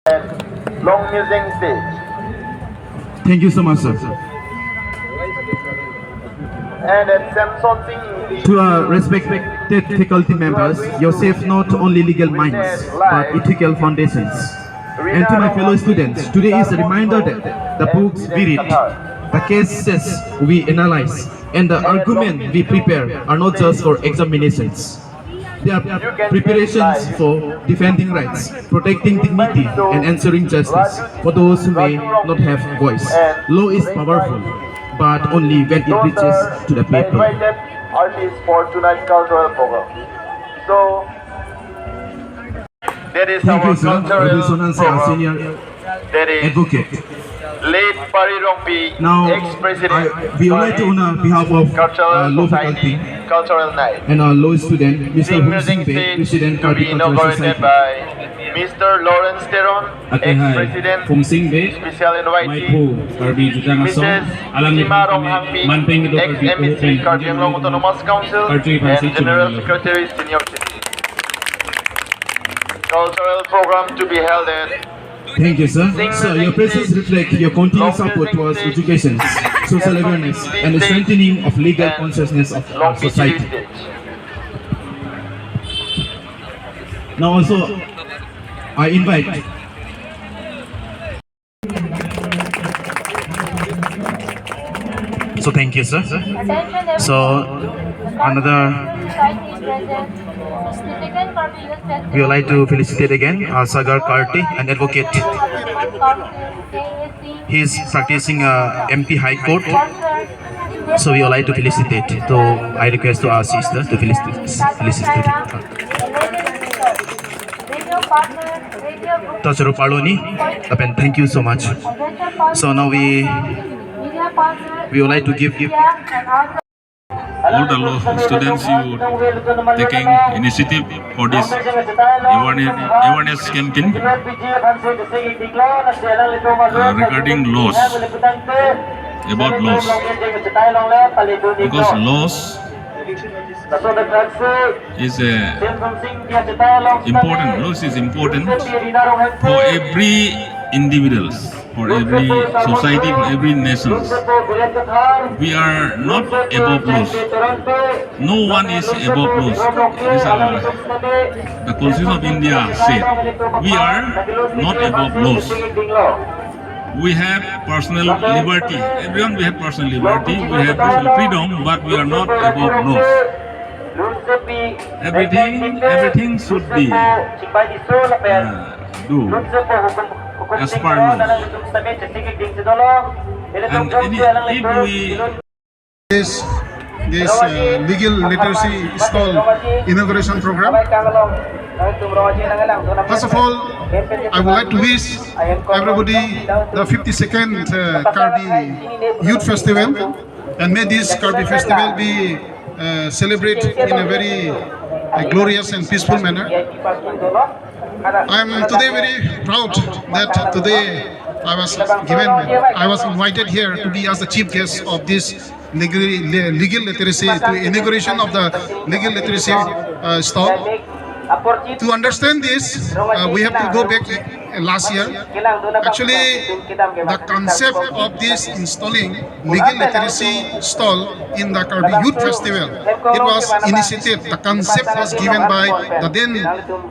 Long Musing stage. Thank you so much, sir. And at Samson Singh, To our respected faculty members, you save not only legal minds, but ethical foundations. And to my fellow students, today is a reminder that the books we read, the cases we analyze, and the argument we prepare are not just for examinations. They are preparations for defending rights, protecting dignity, and ensuring justice for those who may not have voice. Law is powerful, but only when it reaches to the the people. invited artists for tonight's cultural program. So, that is Thank our you, sir. cultural Wilson Sir, program. senior That is advocate. late Parirongpi, Now, ex-president, we would like to, on behalf of Cultural law Society, faculty Cultural Night. and our law student, Mr. Sing Hum music Sing Bey, stage President to be Karbi Cultural inaugurated Society. by Mr. Lawrence Teron, Okay, hi. ex-president, Phùng Sinh Bế, special Mai invitee, Thu, Karbi Jutang Aso, Mrs. Alang Sima Lipang Rong kami, Hampi, Manpeng ito Karbi ex-MEC Karbi Anglong Autonomous Council, Archery and Pansit General Chumalo. Secretary, Senior City. Cultural program to be held at Thank you, sir. Sir, your presence reflects your continued support towards education, social awareness, and the strengthening of legal consciousness of our Long Beach City society. stage. Now also, I invite So thank you, sir. So another, we would like to felicitate again Sagar Karti, an advocate. He is practicing MP High Court. So we would like to felicitate. So I request to our sister to felicitate. Tacharo Paloni, thank you so much. So now we would like to give all the law students you taking initiative for this awareness campaign regarding laws, about laws, because laws is important. Laws is important for every individuals, for every society, for every nation. We are not above laws. No one is above laws. This is the Constitution of India said. We are not above laws. We have personal liberty. Everyone we have personal liberty. We have personal freedom, but we are not above laws. Everything should be do as per law. And if we this legal literacy stall inauguration program. First of all, I would like to wish everybody the 52nd Karbi Youth Festival, and may this Karbi Festival be celebrated in a very glorious and peaceful manner. I am today very proud that today I was invited here to be as the chief guest of this legal literacy, to inauguration of the legal literacy stall. To understand this, we have to go back last year. Actually, the concept of this installing legal literacy stall in the Karbi Youth Festival, it was initiated, the concept was given by the then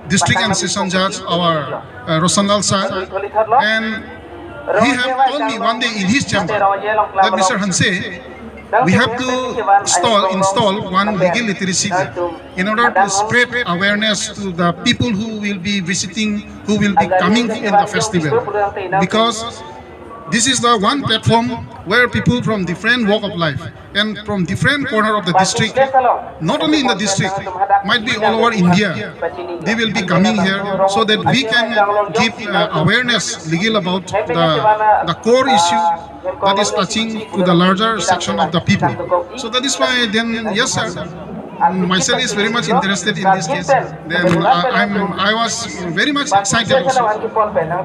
District and Session Judge, our Rosanlal sir, and he have told me one day in his chamber that Mr. Hanse, we have to install one legal literacy in order to spread awareness to the people who will be visiting, who will be coming in the festival. Because this is the one platform where people from different walk of life and from different corner of the district, not only in the district, might be all over India, they will be coming here so that we can give awareness legal about the core issue that is touching to the larger section of the people. So that is why then, yes sir, myself is very much interested in this case. Then I was very much excited also.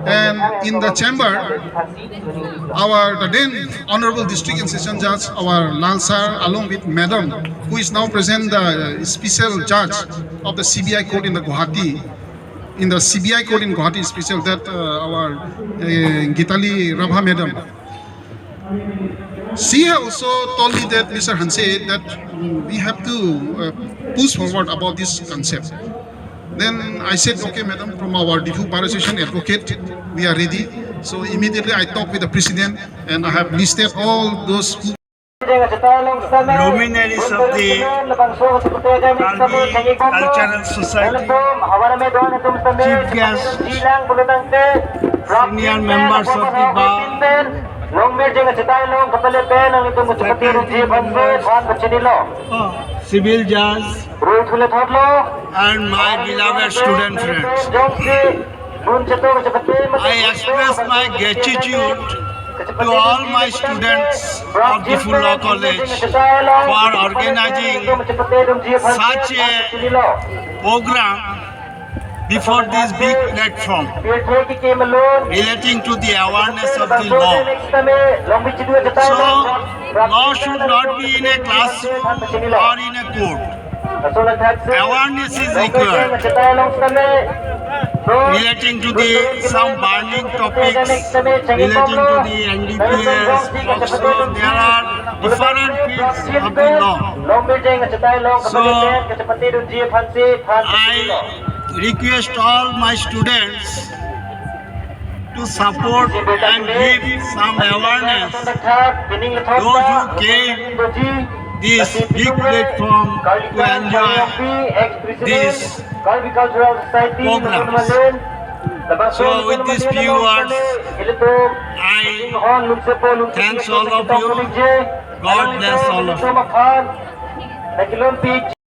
And in the chamber, the then Honorable District and Session Judge, our Lal Sir, along with Madam, who is now present, the special judge of the CBI court in the Guwahati, in the CBI court in Guwahati special that our Gitali Rabha madam. She also told me that Mr. Hanse that we have to push forward about this concept. Then I said, okay, madam, from our Diffu Bar Association advocate, we are ready. So immediately I talked with the president and I have listed all those who luminaries of the Karbi Cultural Society, chief guests, senior members of the bar, civil judge, and my beloved student friends. I express my gratitude to all my students of the Diffu Law College for organizing such a program before this big platform relating to the awareness of the law. So, law should not be in a classroom or in a court. Awareness is required relating to some burning topics, relating to the NDPS, also there are different fields of the law. So, I request all my students to support and give some awareness. Those who came this big platform to enjoy these programs. So with these few words, I thanks all of you. God bless all of you.